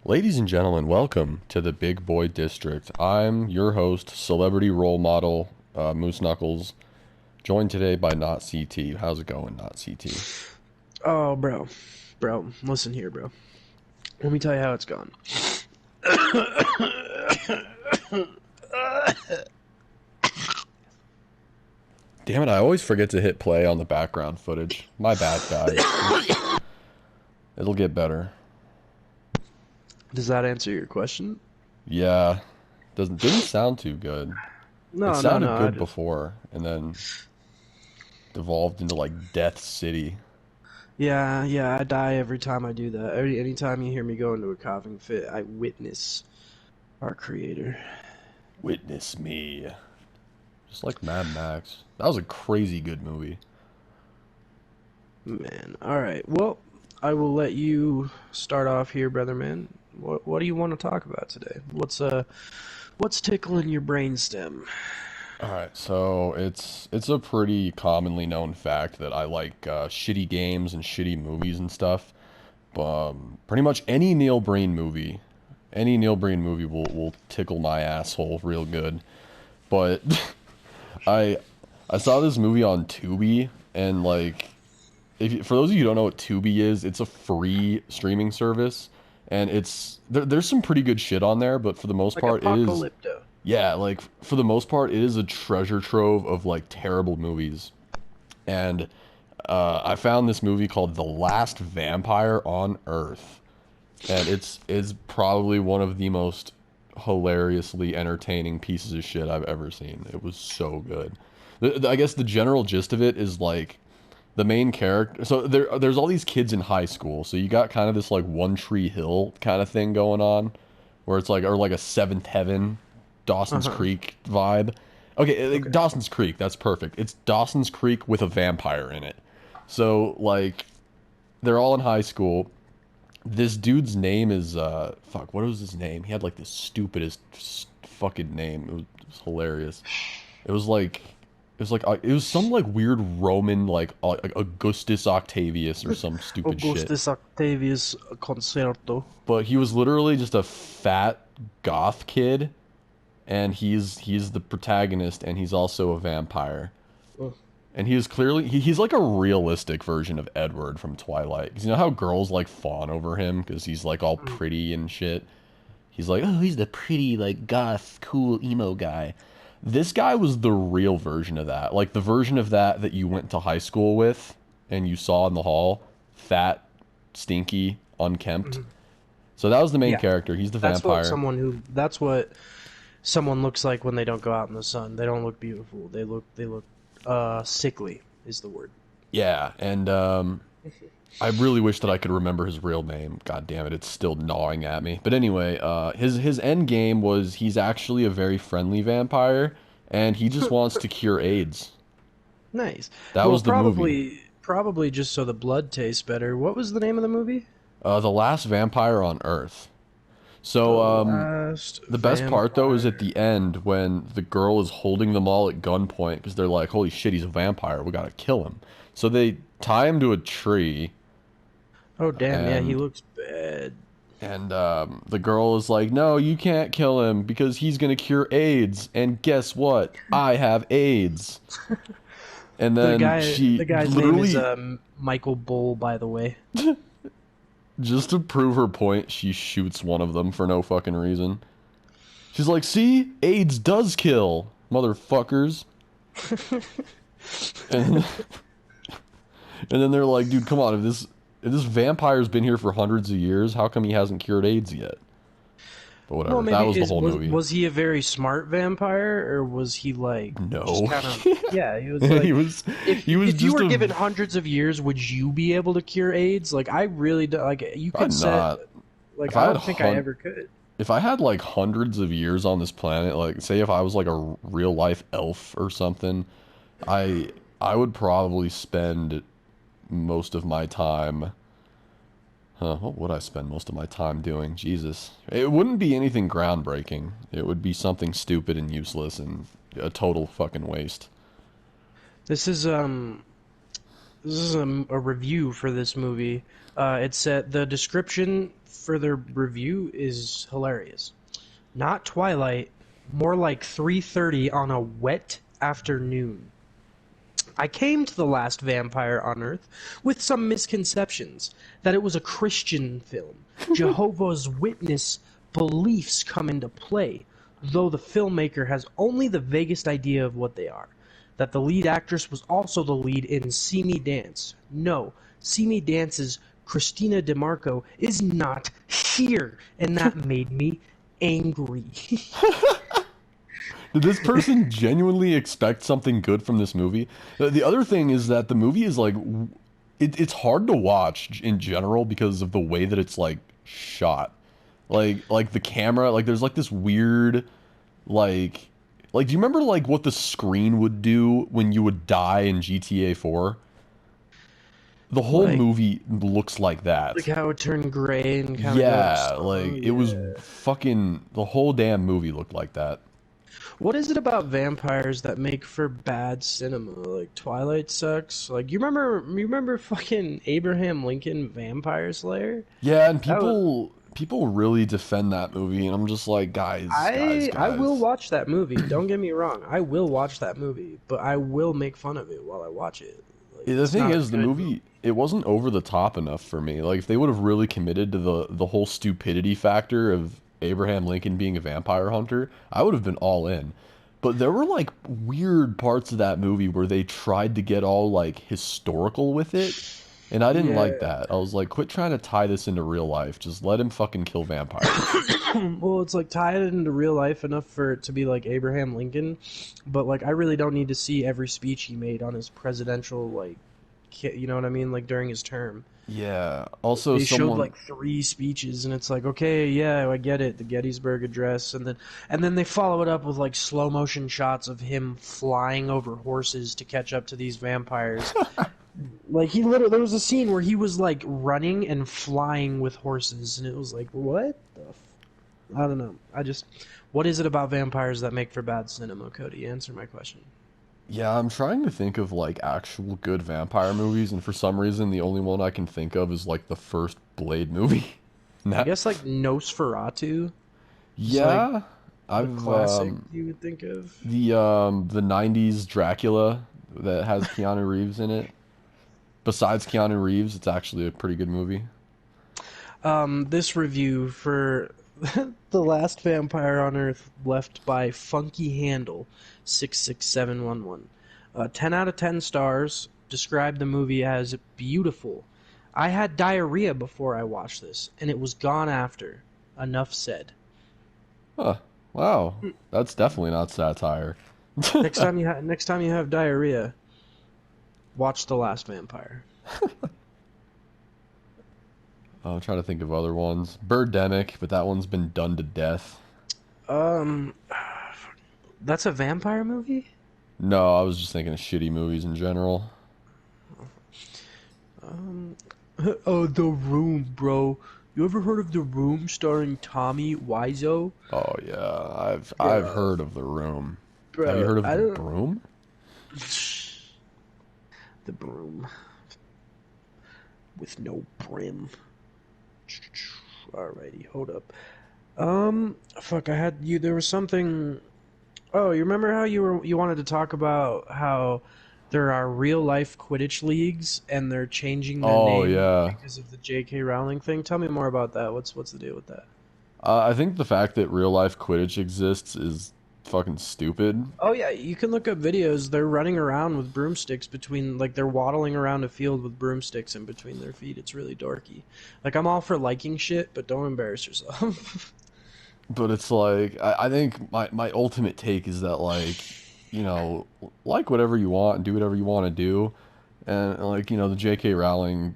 Ladies and gentlemen, welcome to the Big Boy District. I'm your host, celebrity role model, Moose Knuckles, joined today by Not CT. How's it going, Not CT? Oh, bro, listen here, bro. Let me tell you how it's gone. Damn it, I always forget to hit play on the background footage. My bad, guys. It'll get better. Does that answer your question? Yeah, didn't sound too good. It No, no, sounded no. I good just, before, and then devolved into like Death City. yeah, I die every time I do that. Anytime you hear me go into a coughing fit, I witness our creator. Witness me. Just like Mad Max. That was a crazy good movie. Man, all right. Well, I will let you start off here, brother man. What do you want to talk about today? What's tickling your brainstem? All right, so it's a pretty commonly known fact that I like shitty games and shitty movies and stuff. Pretty much any Neil Breen movie will tickle my asshole real good. But I I saw this movie on Tubi, and like, for those of you who don't know what Tubi is, it's a free streaming service, and there's some pretty good shit on there, but for the most Like part, Apocalypto. yeah, like for the most part, it is a treasure trove of like terrible movies. And I found this movie called The Last Vampire on Earth, and it's probably one of the most hilariously entertaining pieces of shit I've ever seen. It was so good. I guess the general gist of it is like the main character. So there's all these kids in high school. So you got kind of this like One Tree Hill kind of thing going on, where it's like, or like a Seventh Heaven, Dawson's Uh-huh. Creek vibe. Okay, like Okay. Dawson's Creek, that's perfect. It's Dawson's Creek with a vampire in it. So like they're all in high school. This dude's name is fuck, what was his name? He had like the stupidest fucking name. It was hilarious. It was like it was some like weird Roman like Augustus Octavius or some stupid shit. Augustus Octavius Concerto. But he was literally just a fat goth kid, and he's the protagonist, and he's also a vampire. Oh, And he is clearly he's like a realistic version of Edward from Twilight. 'Cause you know how girls like fawn over him because he's like all mm. pretty and shit. He's like, oh, he's the pretty like goth cool emo guy. This guy was the real version of that. Like the version of that you went to high school with and you saw in the hall, fat, stinky, unkempt. Mhm. So that was the main Yeah, character. He's the vampire. that's what someone looks like when they don't go out in the sun. They don't look beautiful. They look sickly is the word. Yeah, and I really wish that I could remember his real name. God damn it, it's still gnawing at me. But anyway, his end game was he's actually a very friendly vampire, and he just wants to cure AIDS. Nice. That Well, was the movie. probably just so the blood tastes better. What was the name of the movie? The last vampire on Earth. The So, Last the best part though is at Vampire. the end when the girl is holding them all at gunpoint because they're like, "Holy shit, he's a vampire. We gotta kill him." So they tie him to a tree, Oh damn, yeah, he and looks bad. the girl is like, "No, you can't kill him because he's gonna cure AIDS." And guess what? I have AIDS. And then The she guy's name is literally, Michael Bull, by the way. just to prove her point, she shoots one of them for no fucking reason. She's like, "See, AIDS does kill, motherfuckers." And and then they're like, "Dude, come on! If this vampire's been here for hundreds of years, how come he hasn't cured AIDS yet?" But Well, whatever. That maybe was the is whole movie. was he a very smart vampire, or was he like just No, kind of yeah? He was he like was he was if you just were a given hundreds of years, would you be able to cure AIDS? Like I really do, like you could probably set not. like If I I had don't think I ever could. if I had like hundreds of years on this planet, like say if I was like a real life elf or something, I I would probably spend most of my time. Huh, what would I spend most of my time doing? Jesus. It wouldn't be anything groundbreaking. It would be something stupid and useless and a total fucking waste. This is this is a review for this movie. It said the description for the review is hilarious. Not Twilight, more like 3:30 on a wet afternoon. I came to The Last Vampire on Earth with some misconceptions that it was a Christian film. Jehovah's Witness beliefs come into play, though the filmmaker has only the vaguest idea of what they are. That the lead actress was also the lead in See Me Dance. No, See Me Dance's Christina DeMarco is not here, and that made me angry. Did this person genuinely expect something good from this movie? The other thing is that the movie is like, it's hard to watch in general because of the way that it's like shot. Like the camera, like there's like this weird, like do you remember like what the screen would do when you would die in GTA 4? The whole Like, movie looks like that. like how it turned gray and kind of Yeah, got like it was yeah. fucking, the whole damn movie looked like that. What is it about vampires that make for bad cinema? Like Twilight sucks. Like you remember fucking Abraham Lincoln Vampire Slayer? Yeah, and That was, people really defend that movie, and I'm just like, I will guys. watch that movie. Don't get me wrong. I will watch that movie, but I will make fun of it while I watch it. Like The it's thing not a is, the good movie, it wasn't over the top enough for me. Like if they would have really committed to the whole stupidity factor of Abraham Lincoln being a vampire hunter, I would have been all in. But there were like weird parts of that movie where they tried to get all like historical with it, and I didn't like Yeah. that. I was like, quit trying to tie this into real life. Just let him fucking kill vampires. Well, it's like tie it into real life enough for it to be like Abraham Lincoln, but like I really don't need to see every speech he made on his presidential like, you know what I mean, like during his term. Yeah. Also, They showed someone. like three speeches, and it's like, okay, yeah, I get it, the Gettysburg Address, and then they follow it up with like slow motion shots of him flying over horses to catch up to these vampires. Like he literally, there was a scene where he was like running and flying with horses, and it was like, what the? I don't know. What is it about vampires that make for bad cinema, Cody? Answer my question. Yeah, I'm trying to think of like actual good vampire movies, and for some reason, the only one I can think of is like the first Blade movie. And I guess like Nosferatu is like yeah, the I've classic you would think of. the '90s Dracula that has Keanu Reeves in it. Besides Keanu Reeves, it's actually a pretty good movie. This review for The Last Vampire on Earth left by Funky Handle 66711. 10 out of 10 stars. Described the movie as beautiful. I had diarrhea before I watched this, and it was gone after. Enough said. Huh. Wow, that's definitely not satire. Next time you have diarrhea, watch The Last Vampire. I'm trying to think of other ones. Birdemic, but that one's been done to death. Um, that's a vampire movie? No, I was just thinking of shitty movies in general. Um, oh, The Room, bro. You ever heard of The Room starring Tommy Wiseau? Oh yeah, I've Bro, heard of The Room. Have you bro, heard of I The don't. Broom? The Broom with no brim. Alrighty, hold up. Fuck, I had you. There was something. Oh, you remember how you wanted to talk about how there are real life Quidditch leagues and they're changing their Oh name yeah. because of the J.K. Rowling thing? Tell me more about that. What's the deal with that? I think the fact that real life Quidditch exists is fucking stupid. Oh yeah, you can look up videos. They're running around with broomsticks between, like they're waddling around a field with broomsticks in between their feet. It's really dorky. Like I'm all for liking shit, but don't embarrass yourself. But it's like I think my ultimate take is that like, like whatever you want and do whatever you want to do. And like, the J.K. Rowling,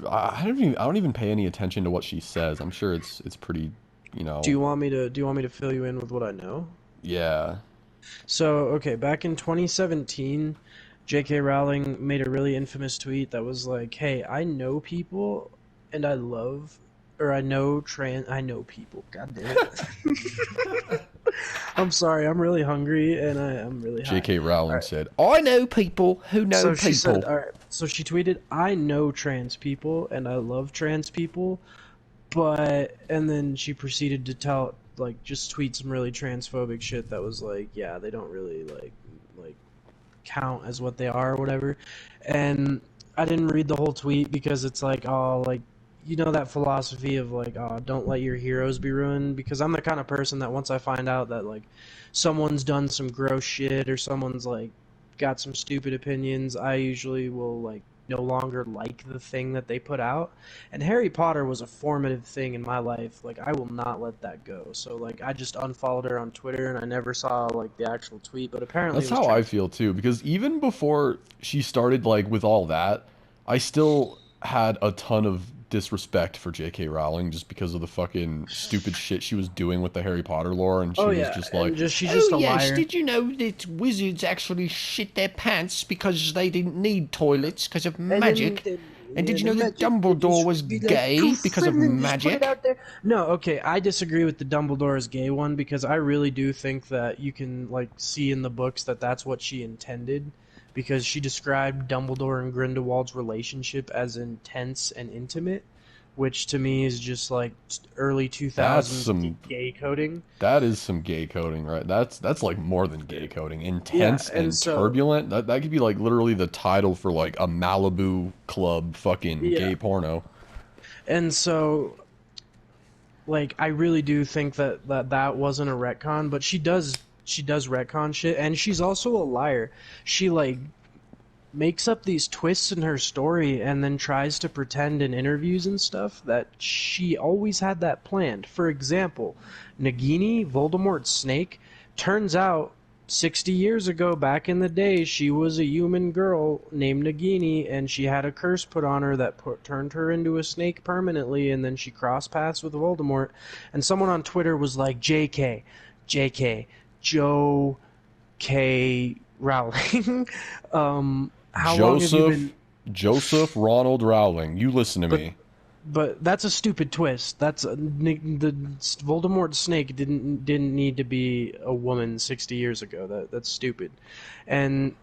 I don't even pay any attention to what she says. I'm sure it's pretty, Do you want me to fill you in with what I know? yeah. So, okay, back in 2017, J.K. Rowling made a really infamous tweet that was like, "Hey, I know people, and I love, or I know people. God damn it. I'm sorry, I'm really hungry, and I'm really high. J.K. All Rowling right. said, "I know people who know So she said, people." all right. So she tweeted, "I know trans people and I love trans people, but," and then she proceeded to tell, like, just tweet some really transphobic shit that was like, yeah, they don't really like count as what they are or whatever. And I didn't read the whole tweet because it's like, oh, like, you know, that philosophy of like, oh, don't let your heroes be ruined. Because I'm the kind of person that once I find out that like someone's done some gross shit or someone's like got some stupid opinions, I usually will like no longer like the thing that they put out. And Harry Potter was a formative thing in my life. Like, I will not let that go. So like I just unfollowed her on Twitter and I never saw like the actual tweet, but apparently That's it was how I trans. feel too, because even before she started like with all that, I still had a ton of disrespect for J.K. Rowling just because of the fucking stupid shit she was doing with the Harry Potter lore, and she Oh was yeah, just like, and just she's "Oh just a yes, liar. did you know that wizards actually shit their pants because they didn't need toilets because of And then magic? And yeah, did you the know that magic, they Dumbledore just was would be like gay poof, because of and then just put it magic?" out there. No, okay, I disagree with the Dumbledore is gay one because I really do think that you can like see in the books that that's what she intended, because she described Dumbledore and Grindelwald's relationship as intense and intimate, which to me is just like early That's 2000s some gay coding. That is some gay coding, right? That's like more than gay coding. Yeah, Intense and and so turbulent. That could be like literally the title for like a Malibu club fucking yeah, gay porno. and so like I really do think that that wasn't a retcon, but she does retcon shit, and she's also a liar. She like makes up these twists in her story and then tries to pretend in interviews and stuff that she always had that planned. For example, Nagini, Voldemort's snake, turns out 60 years ago, back in the day, she was a human girl named Nagini, and she had a curse put on her that turned her into a snake permanently, and then she crossed paths with Voldemort. And someone on Twitter was like, JK, JK, Joe K. Rowling. How long have you Joseph been? Joseph Ronald Rowling. You listen to But me. but that's a stupid twist. That's the Voldemort snake didn't need to be a woman 60 years ago. That's stupid. And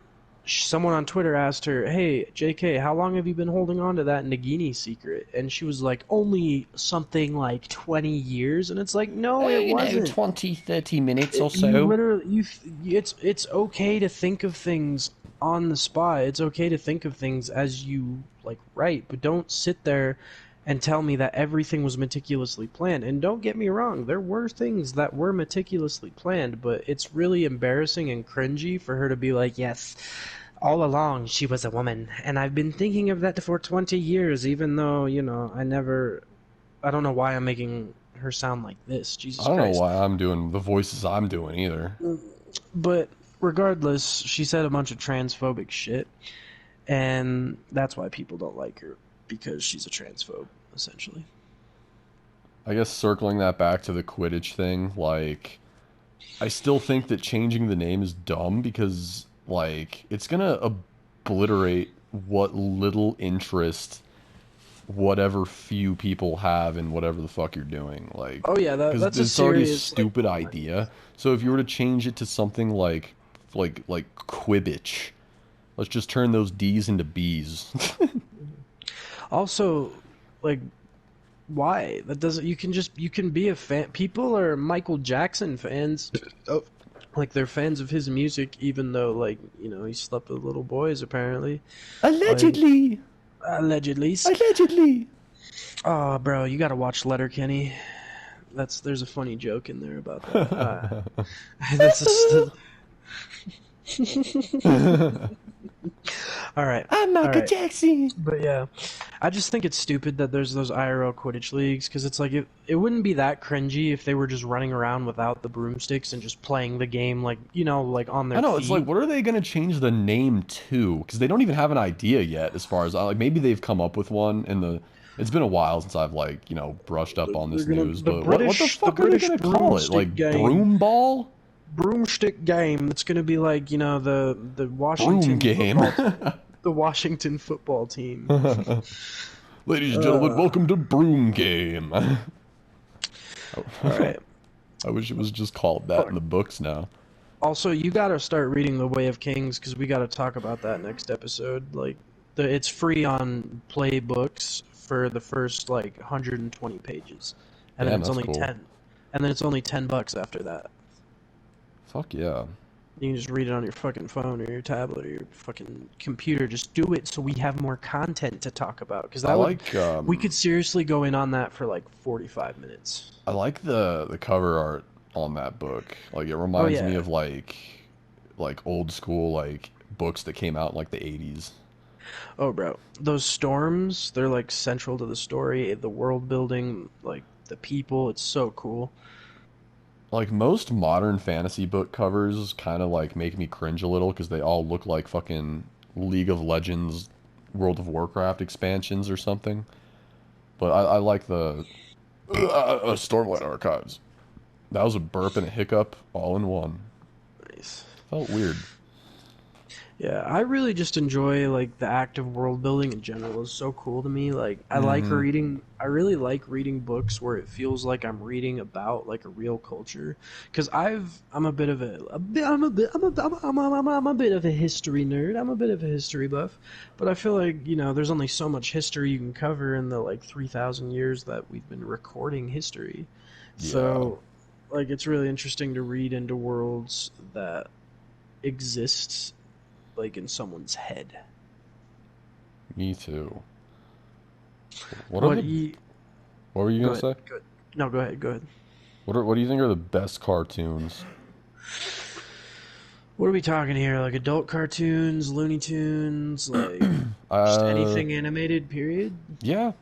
someone on Twitter asked her, "Hey, JK, how long have you been holding on to that Nagini secret?" And she was like, "Only something like 20 years." And it's like, "No, it You know, wasn't. 20, 30 minutes or You so. literally it's okay to think of things on the spot. It's okay to think of things as you like write, but don't sit there and tell me that everything was meticulously planned. And don't get me wrong, there were things that were meticulously planned, but it's really embarrassing and cringy for her to be like, "Yes, all along she was a woman, and I've been thinking of that for 20 years, even though, I don't know why I'm making her sound like this. I Jesus don't know Christ." why I'm doing the voices I'm doing either. But regardless, she said a bunch of transphobic shit, and that's why people don't like her, because she's a transphobe, essentially. I guess circling that back to the Quidditch thing, like I still think that changing the name is dumb because like it's gonna obliterate what little interest whatever few people have in whatever the fuck you're doing. Like, Oh yeah, because that's a it's already a serious like stupid idea. So if you were to change it to something like Quibbitch, let's just turn those D's into B's. also like why that doesn't you can be a fan. People are Michael Jackson fans. Oh, like they're fans of his music, even though like he slept with little boys apparently. Like Allegedly, allegedly. allegedly. Oh, bro, you gotta watch Letterkenny. There's a funny joke in there about that. That's a, all right, I'm all Michael right. Jackson. But yeah, I just think it's stupid that there's those IRL Quidditch leagues because it's like it wouldn't be that cringy if they were just running around without the broomsticks and just playing the game like like on I their know, it's like, feet. what are they gonna change the name to? Because they don't even have an idea yet. As far as like, maybe they've come up with one in the. It's been a while since I've like brushed up on They're this gonna news. But what the The fuck are they British gonna call it? broomstick Like game. broom ball? Broomstick game that's gonna be like the Broom Washington game. football the Washington football team. Ladies and gentlemen, Uh, welcome to Broom Game. all right. I wish it was just called that in the books now. Also, you gotta start reading The Way of Kings because we gotta talk about that next episode. Like, It's free on Playbooks for the first like 120 pages, and then Damn, it's that's only cool. 10, and then it's only $10 after that. Fuck yeah. You can just read it on your fucking phone or your tablet or your fucking computer. Just do it so we have more content to talk about. Because I that would, like we could seriously go in on that for like 45 minutes. I like the cover art on that book. Like it Oh reminds me yeah. of like old school like books that came out in like the 80s. Oh bro, those storms, they're like central to the story, the world building, like the people. It's so cool. Like most modern fantasy book covers kind of like make me cringe a little because they all look like fucking League of Legends, World of Warcraft expansions or something. But I like the Stormlight Archives. That was a burp and a hiccup all in one. Nice. Felt weird. Yeah, I really just enjoy like the act of world building in general is so cool to me. Like Mm-hmm. I really like reading books where it feels like I'm reading about like a real culture. Cuz I'm a bit of a bit I'm a bit of a history nerd. I'm a bit of a history buff, but I feel like, there's only so much history you can cover in the like 3,000 years that we've been recording history. Yeah, So, like it's really interesting to read into worlds that exists like in someone's head. me too. What are What the you what were you Go gonna ahead. say? Go ahead. No, go ahead. Go ahead. What do you think are the best cartoons? What are we talking here? Like adult cartoons, Looney Tunes, like just uh anything animated, period? yeah,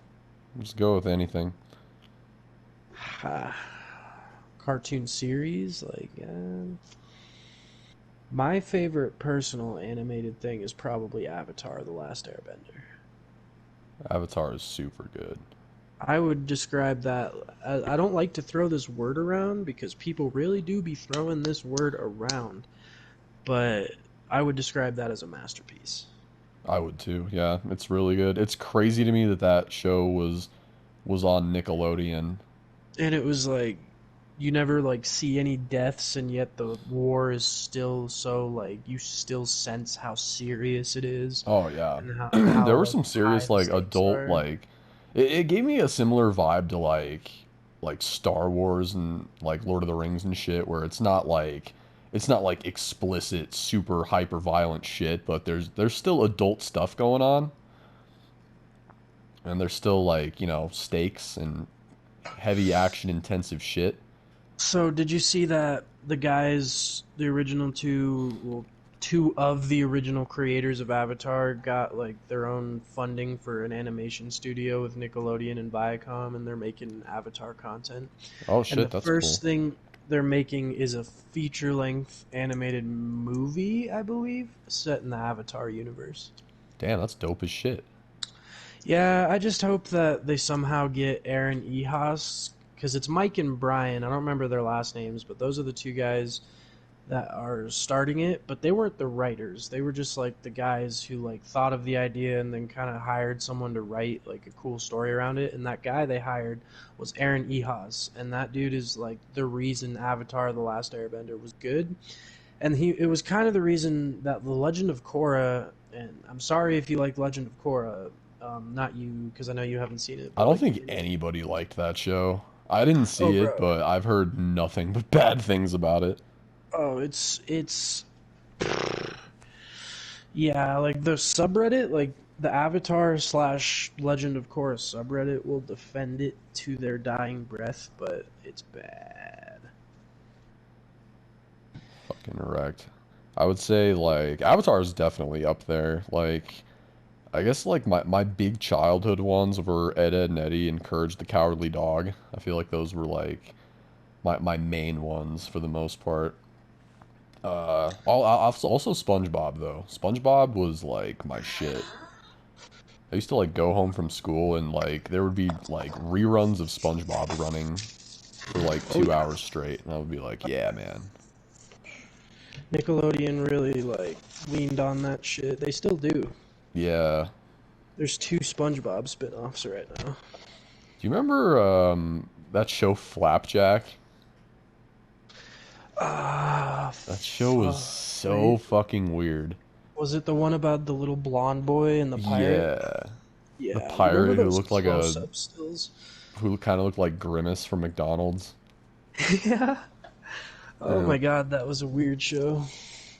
just go with anything. Ha. Cartoon series, like my favorite personal animated thing is probably Avatar: The Last Airbender. Avatar is super good. I would describe that. I don't like to throw this word around because people really do be throwing this word around, but I would describe that as a masterpiece. I would too. Yeah, it's really good. It's crazy to me that that show was on Nickelodeon. And it was like you never like see any deaths, and yet the war is still so like you still sense how serious it is, Oh yeah. and how There were like some high serious the like stakes adult are. like it gave me a similar vibe to like Star Wars and like Lord of the Rings and shit where it's not like explicit super hyper violent shit, but there's still adult stuff going on and there's still like, stakes and heavy action intensive shit. So did you see that the guys, the original two, well, two of the original creators of Avatar got like their own funding for an animation studio with Nickelodeon and Viacom, and they're making Avatar content. Oh And the shit, that's cool. first thing they're making is a feature-length animated movie, I believe, set in the Avatar universe. Damn, that's dope as shit. Yeah, I just hope that they somehow get Aaron Ehas, because it's Mike and Brian. I don't remember their last names, but those are the two guys that are starting it. But they weren't the writers. They were just like the guys who like thought of the idea and then kind of hired someone to write like a cool story around it. And that guy they hired was Aaron Ehas, and that dude is like the reason Avatar: The Last Airbender was good. And it was kind of the reason that the Legend of Korra. And I'm sorry if you like Legend of Korra, not you, because I know you haven't seen it, I but don't like the think remake. anybody liked that show. I didn't Oh, see it, bro. but I've heard nothing but bad things about it. Oh, it's yeah, like the subreddit, like the Avatar slash Legend of Korra subreddit will defend it to their dying breath, but it's bad. Fucking wrecked. I would say like Avatar is definitely up there. Like I guess like my big childhood ones were Ed, Ed and Eddie and Courage the Cowardly Dog. I feel like those were like my main ones for the most part. Also SpongeBob though. SpongeBob was like my shit. I used to like go home from school and like there would be like reruns of SpongeBob running for like Oh 2 hours yeah, straight, and I would be like, yeah, man. Nickelodeon really like leaned on that shit. They still do. Yeah. There's two SpongeBob spin-offs right now. Do you remember that show Flapjack? Ah, That show was fuck. so Wait, fucking weird. Was it the one about the little blonde boy and the pirate? Yeah, the Yeah, remember pirate who those looked like close-up stills? who kind of looked like Grimace from McDonald's. Yeah. Oh Yeah. my god, that was a weird show.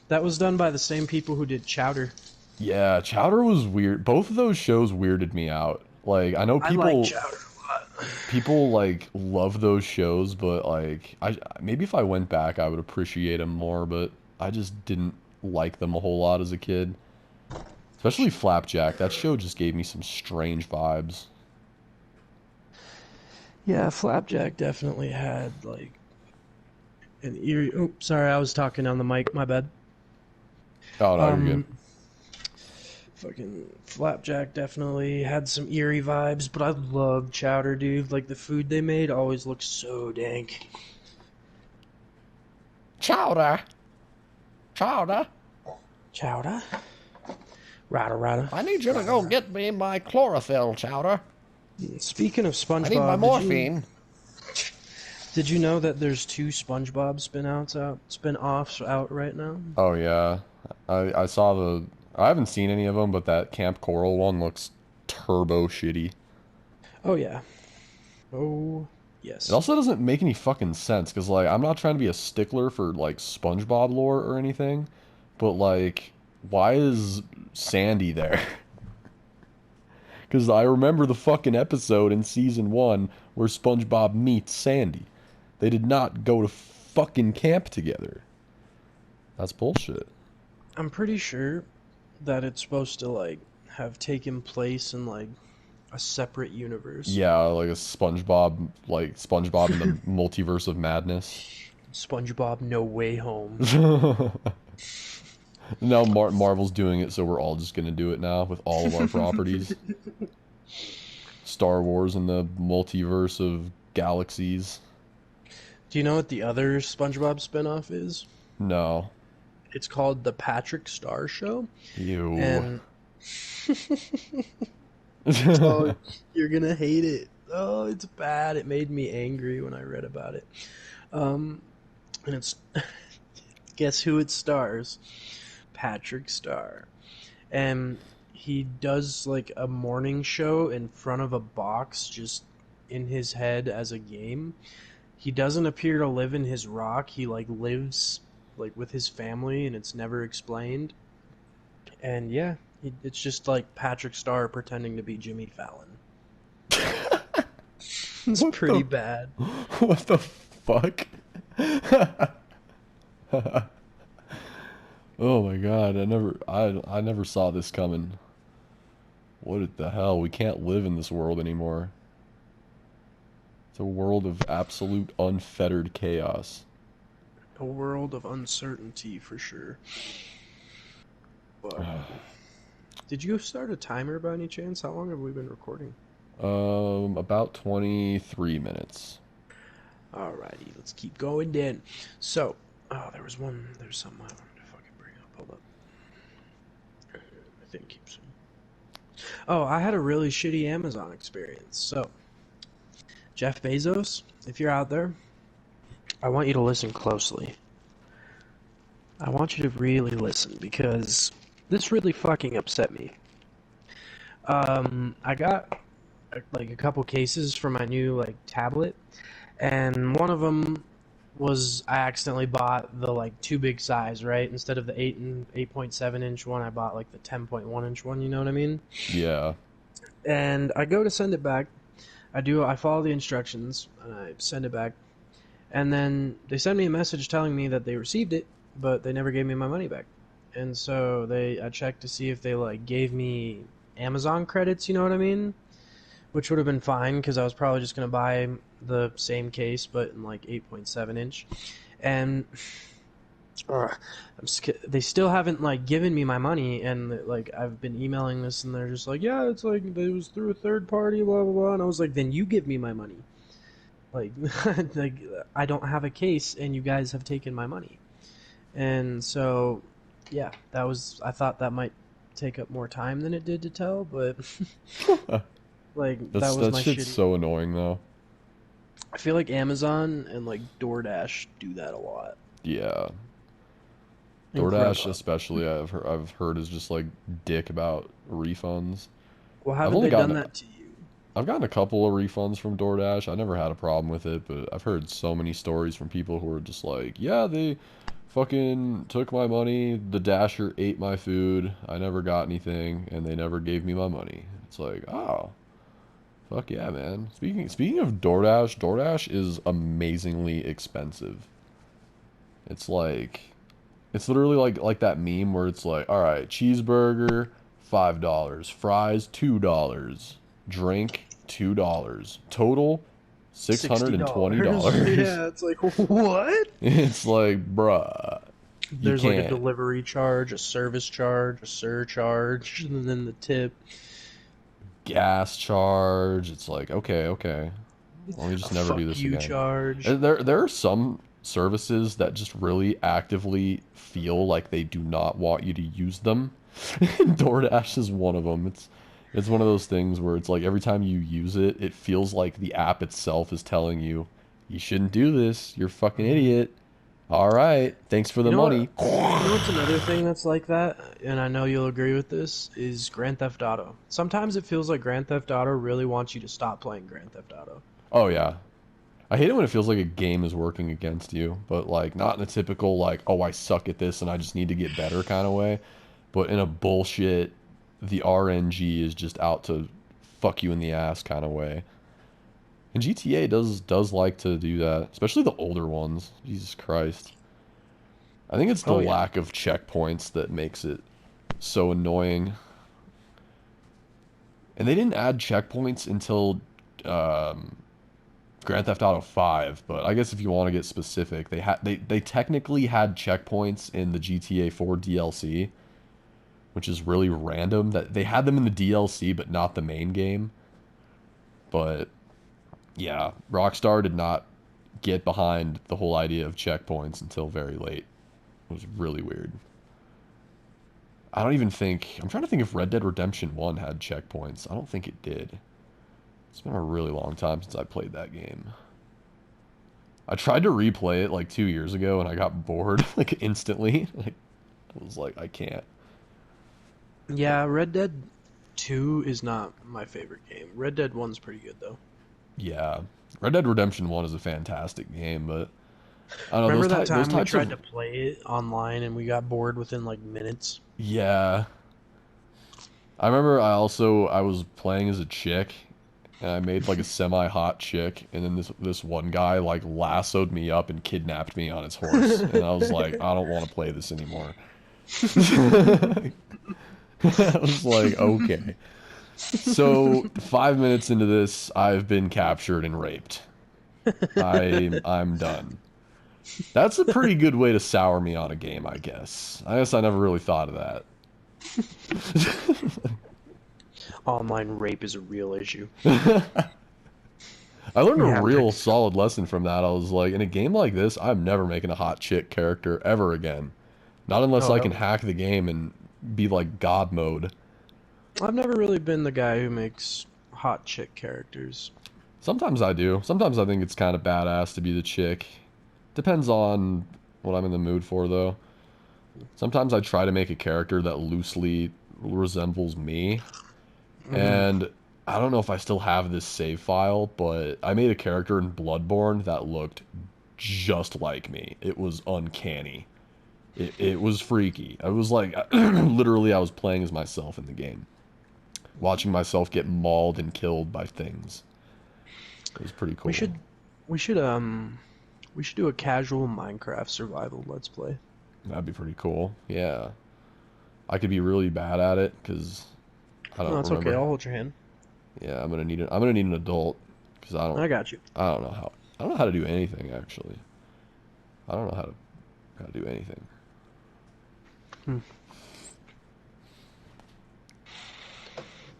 That was done by the same people who did Chowder. Yeah, Chowder was weird. Both of those shows weirded me out. Like, I know I like people Chowder a lot. people like love those shows, but like I maybe if I went back I would appreciate them more, but I just didn't like them a whole lot as a kid. Especially Flapjack. That show just gave me some strange vibes. Yeah, Flapjack definitely had like an eerie. Oh, sorry, I was talking on the mic. My bad. Oh no, you're good. Um, Fucking Flapjack definitely had some eerie vibes, but I love Chowder, dude. Like the food they made always looks so dank. Chowder! Chowder! Chowder, rada rada. I need you to go get me my chlorophyll, Chowder. Speaking of I need my SpongeBob, morphine. did you know that there's two SpongeBob spin-offs out right now? Oh yeah. I saw the I haven't seen any of them, but that Camp Coral one looks turbo shitty. Oh yeah. Oh It yes. also doesn't make any fucking sense because like I'm not trying to be a stickler for like SpongeBob lore or anything, but like why is Sandy there? Because I remember the fucking episode in season one where SpongeBob meets Sandy. They did not go to fucking camp together. That's bullshit. I'm pretty sure that it's supposed to like have taken place in like a separate universe. Yeah, like SpongeBob in the multiverse of madness. SpongeBob No Way Home. Now Marvel's doing it, so we're all just gonna do it now with all of our properties. Star Wars and the multiverse of galaxies. Do you know what the other SpongeBob spinoff is? No. It's called The Patrick Star Show. Ew. And oh, you're gonna hate it. Oh, it's bad. It made me angry when I read about it. And it's guess who it stars? Patrick Star. And he does like a morning show in front of a box just in his head as a game. He doesn't appear to live in his rock. He like lives like with his family and it's never explained. And yeah, it's just like Patrick Star pretending to be Jimmy Fallon. It's What pretty the bad. what the fuck? Oh my god, I never saw this coming. What the hell? We can't live in this world anymore. It's a world of absolute unfettered chaos. A world of uncertainty for sure. But did you start a timer by any chance? How long have we been recording? About 23 minutes. Alrighty, let's keep going then. So, oh, there's something I wanted to fucking bring up. Hold up. I think keeps. Oh, I had a really shitty Amazon experience. So, Jeff Bezos, if you're out there, I want you to listen closely. I want you to really listen because this really fucking upset me. I got like a couple cases for my new like tablet, and one of them was I accidentally bought the like too big size, right? Instead of the 8.7 inch one, I bought like the 10.1 inch one. You know what I mean? Yeah. And I go to send it back. I follow the instructions and I send it back, and then they send me a message telling me that they received it, but they never gave me my money back. And so I checked to see if they like gave me Amazon credits, you know what I mean? Which would have been fine because I was probably just gonna buy the same case but in like 8.7 inch. And they still haven't like given me my money, and like I've been emailing this and they're just like, yeah, it's like it was through a third party, blah blah blah. And I was like, then you give me my money. Like, like I don't have a case and you guys have taken my money. And so yeah, I thought that might take up more time than it did to tell, but like that was That my shit's shitty. so annoying though. I feel like Amazon and like DoorDash do that a lot. Yeah. DoorDash Incredible. especially I've heard is just like dick about refunds. Well, I've haven't only they done gotten that to you? I've gotten a couple of refunds from DoorDash. I never had a problem with it, but I've heard so many stories from people who are just like, yeah, they fucking took my money, the Dasher ate my food, I never got anything, and they never gave me my money. It's like, oh, fuck yeah, man. Speaking of DoorDash, DoorDash is amazingly expensive. It's like it's literally like that meme where it's like, all right, cheeseburger, $5, fries, $2, drink, $2, total, $60. $620. Yeah, it's like what? It's like, bruh, you There's like a can't. delivery charge, a service charge, a surcharge, and then the tip. Gas charge. It's like, okay, okay. Let me A just never do fuck this you again. charge. There are some services that just really actively feel like they do not want you to use them. DoorDash is one of them. It's one of those things where it's like every time you use it, it feels like the app itself is telling you, you shouldn't do this. You're a fucking Mhm. idiot. All right, thanks for You the know money. what? You know what's another thing that's like that, and I know you'll agree with this, is Grand Theft Auto. Sometimes it feels like Grand Theft Auto really wants you to stop playing Grand Theft Auto. Oh yeah. I hate it when it feels like a game is working against you, but like not in a typical like, oh, I suck at this and I just need to get better kind of way, but in a bullshit, the RNG is just out to fuck you in the ass kind of way. And GTA does like to do that, especially the older ones. Jesus Christ. I think it's the Oh yeah. lack of checkpoints that makes it so annoying. And they didn't add checkpoints until um, Grand Theft Auto 5, but I guess if you want to get specific, they technically had checkpoints in the GTA 4 DLC, which is really random that they had them in the DLC but not the main game. But yeah, Rockstar did not get behind the whole idea of checkpoints until very late. It was really weird. I don't even think I'm trying to think if Red Dead Redemption 1 had checkpoints. I don't think it did. It's been a really long time since I played that game. I tried to replay it like 2 years ago and I got bored like instantly. Like I was like, I can't. Yeah, Red Dead 2 is not my favorite game. Red Dead 1's pretty good though. Yeah, Red Dead Redemption 1 is a fantastic game, but I don't know Remember that those time we types tried of to play it online and we got bored within like minutes? yeah. I remember I was playing as a chick and I made like a semi-hot chick and then this one guy like lassoed me up and kidnapped me on his horse and I was like, I don't want to play this anymore. I was like, okay. So 5 minutes into this, I've been captured and raped. I'm done. That's a pretty good way to sour me on a game, I guess. I guess I never really thought of that. Online rape is a real issue. I learned a Yeah, real solid lesson from that. I was like, in a game like this, I'm never making a hot chick character ever again. Not unless oh I can hell. hack the game and be like God mode. I've never really been the guy who makes hot chick characters. Sometimes I do. Sometimes I think it's kind of badass to be the chick. Depends on what I'm in the mood for, though. Sometimes I try to make a character that loosely resembles me. Hmm. And I don't know if I still have this save file, but I made a character in Bloodborne that looked just like me. It was uncanny. It was freaky. I was like, literally, I was playing as myself in the game, watching myself get mauled and killed by things. It was pretty We cool. should, we should, we should do a casual Minecraft survival let's play. That'd be pretty cool. Yeah. I could be really bad at it because I No, don't that's okay. remember. I'll hold your hand. Yeah, I'm gonna need an adult because I got you. I don't know how to do anything actually. I don't know how to do anything. Hmm.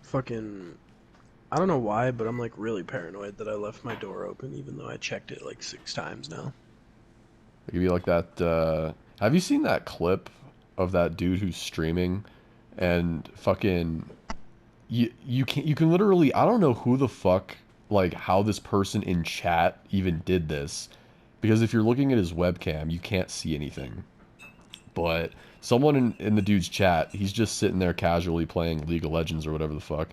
Fucking, I don't know why, but I'm like really paranoid that I left my door open, even though I checked it like 6 times now. It could be like that. Have you seen that clip of that dude who's streaming and fucking you can literally I don't know who the fuck like how this person in chat even did this because if you're looking at his webcam you can't see anything. But someone in the dude's chat, he's just sitting there casually playing League of Legends or whatever the fuck,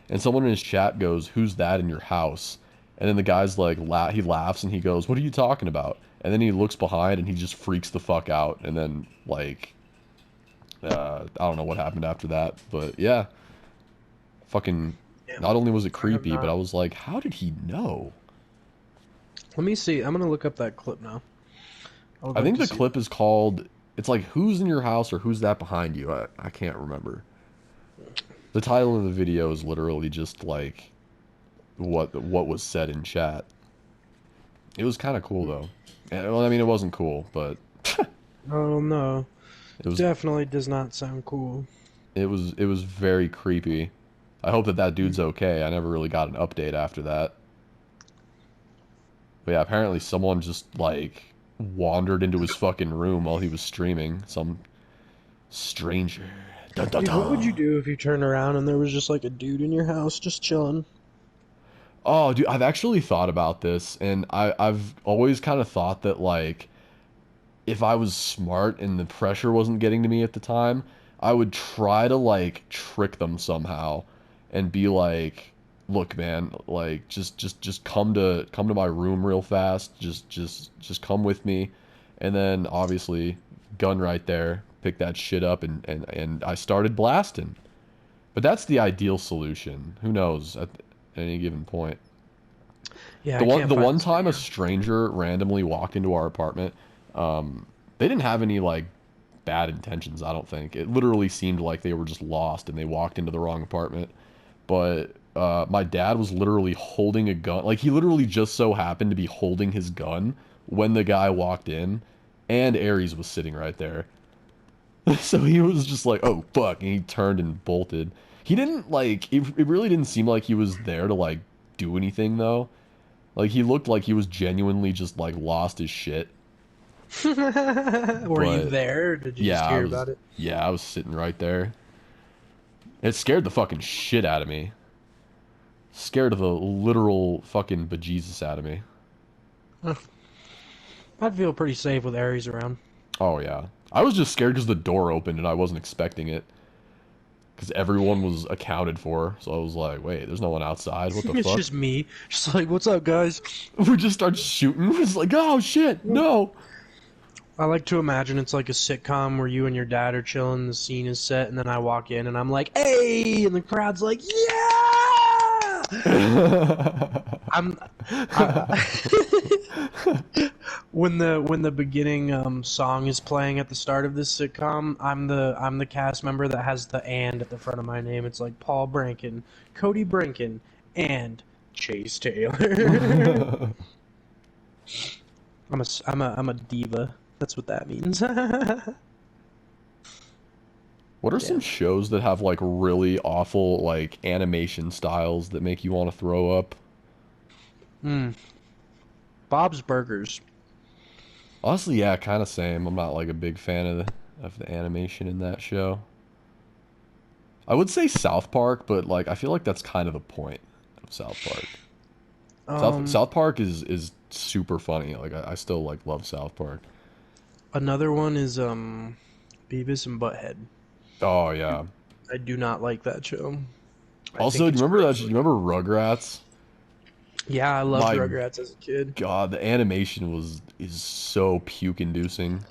and someone in his chat goes, "Who's that in your house?" And then the guy's like, he laughs and he goes, "What are you talking about?" And then he looks behind and he just freaks the fuck out. And then like, I don't know what happened after that, but yeah, fucking. Yeah, Not only was it I have creepy, but I not. was like, how did he know? Let me see. I'm gonna look up that clip now. I would I like think to the see that. clip is called. It's like who's in your house or who's that behind you. I can't remember. The title of the video is literally just like what was said in chat. It was kind of cool though. Well, I mean, it wasn't cool, but Oh no, it was definitely does not sound cool. it was very creepy. I hope that that Hmm. dude's okay. I never really got an update after that. But yeah, apparently someone just like wandered into his fucking room while he was streaming. Some stranger. Dun dun Dude, what would you dun. do if you turned around and there was just like a dude in your house just chilling? Oh, dude, I've actually thought about this, and I've always kind of thought that like if I was smart and the pressure wasn't getting to me at the time, I would try to like trick them somehow and be like, "Look, man, like just come to my room real fast. Just come with me." And then obviously, gun right there, pick that shit up and I started blasting. But that's the ideal solution. Who knows at any given point. Yeah, The I one can't the find one this time a video. stranger randomly walked into our apartment, they didn't have any like bad intentions, I don't think. It literally seemed like they were just lost and they walked into the wrong apartment. But my dad was literally holding a gun. Like he literally just so happened to be holding his gun when the guy walked in, and Aries was sitting right there. So he was just like, "Oh fuck," and he turned and bolted. He didn't like it really didn't seem like he was there to like do anything though. Like he looked like he was genuinely just like lost his shit. Were you But there, or did you yeah, just I hear was about it? yeah, I was sitting right there. It scared the fucking shit out of me. Scared the literal fucking bejesus out of me. Huh. I'd feel pretty safe with Aries around. Oh yeah. I was just scared because the door opened and I wasn't expecting it. Because everyone was accounted for. So I was like, wait, there's no one outside. What the It's fuck? just me, just like, what's up, guys? We just started shooting. We're just like, oh shit, no. I like to imagine it's like a sitcom where you and your dad are chilling, the scene is set, and then I walk in and I'm like, "Hey!" and the crowd's like, "Yeah!" I'm when the beginning song is playing at the start of this sitcom, I'm the cast member that has the "and" at the front of my name. It's like Paul Brankin, Cody Brankin, and Chase Taylor. I'm a diva. That's what that means. What are some Yeah. shows that have like really awful like animation styles that make you want to throw up? Mm. Bob's Burgers. Honestly, yeah, kind of same. I'm not like a big fan of the animation in that show. I would say South Park, but like I feel like that's kind of the point of South Park. Um, South Park is super funny. Like I still like love South Park. Another one is Beavis and Butthead. Oh yeah. I do not like that show. I think Also, do it's you remember that? gross Do you looking. remember Rugrats? Yeah, I loved My Rugrats as a kid. God, the animation is so puke inducing.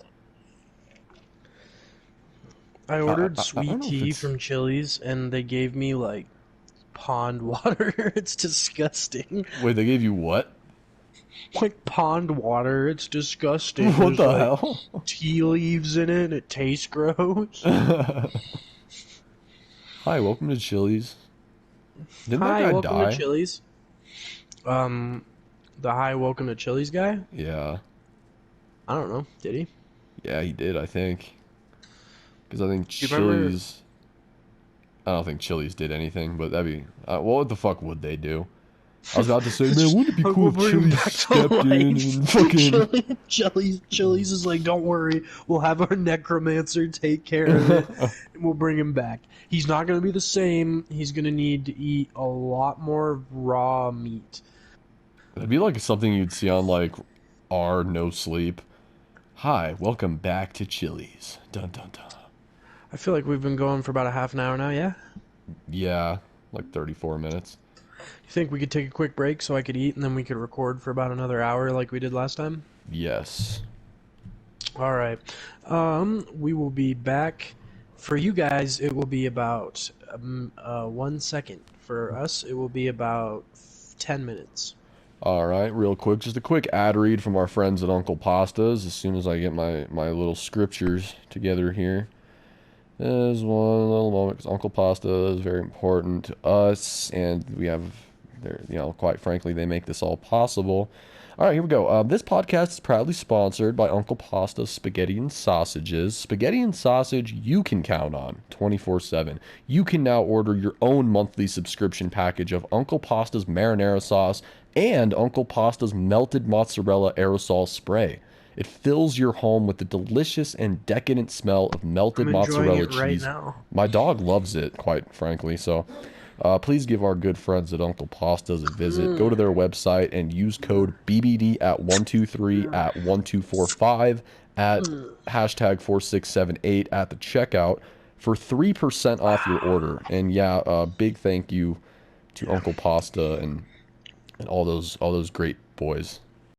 I ordered I don't sweet know if tea it's from Chili's and they gave me like pond water. It's disgusting. wait, they gave you what? Like pond water. It's disgusting. What There's the like hell? tea leaves in it. It tastes gross. Hi, welcome to Chili's. Didn't that Hi, guy welcome to die? Chili's. Um, the hi, welcome to Chili's guy? Yeah. I don't know. Did he? Yeah, he did, I think. Because I think Do you remember? Chili's. I don't think Chili's did anything, but that'd be. What the fuck would they do? I was about to say, man, wouldn't it be cool We'll if bring him Chili's back to stepped in life. and fucking. Chili's is like, don't worry, we'll have our necromancer take care of it, and we'll bring him back. He's not going to be the same. He's going to need to eat a lot more raw meat. It'd be like something you'd see on like R No Sleep. Hi, welcome back to Chili's. Dun dun dun. I feel like we've been going for about a half an hour now, yeah? Yeah, like 34 minutes. You think we could take a quick break so I could eat and then we could record for about another hour like we did last time? Yes. All right. We will be back. For you guys, it will be about 1 second. For us, it will be about 10 minutes. All right, real quick, just a quick ad read from our friends at Uncle Pasta's. As soon as I get my little scriptures together here. There's one little moment because Uncle Pasta is very important to us, and we have, quite frankly, they make this all possible. All right, here we go. This podcast is proudly sponsored by Uncle Pasta's Spaghetti and Sausages. Spaghetti and sausage you can count on 24/7. You can now order your own monthly subscription package of Uncle Pasta's marinara sauce and Uncle Pasta's melted mozzarella aerosol spray. It fills your home with the delicious and decadent smell of melted I'm enjoying mozzarella it right cheese. now. My dog loves it, quite frankly. So please give our good friends at Uncle Pasta's a visit. Go to their website and use code BBD at 123 at 1245 at hashtag 4678 at the checkout for 3% off your order. And yeah, big thank you to Uncle Pasta and all those great boys.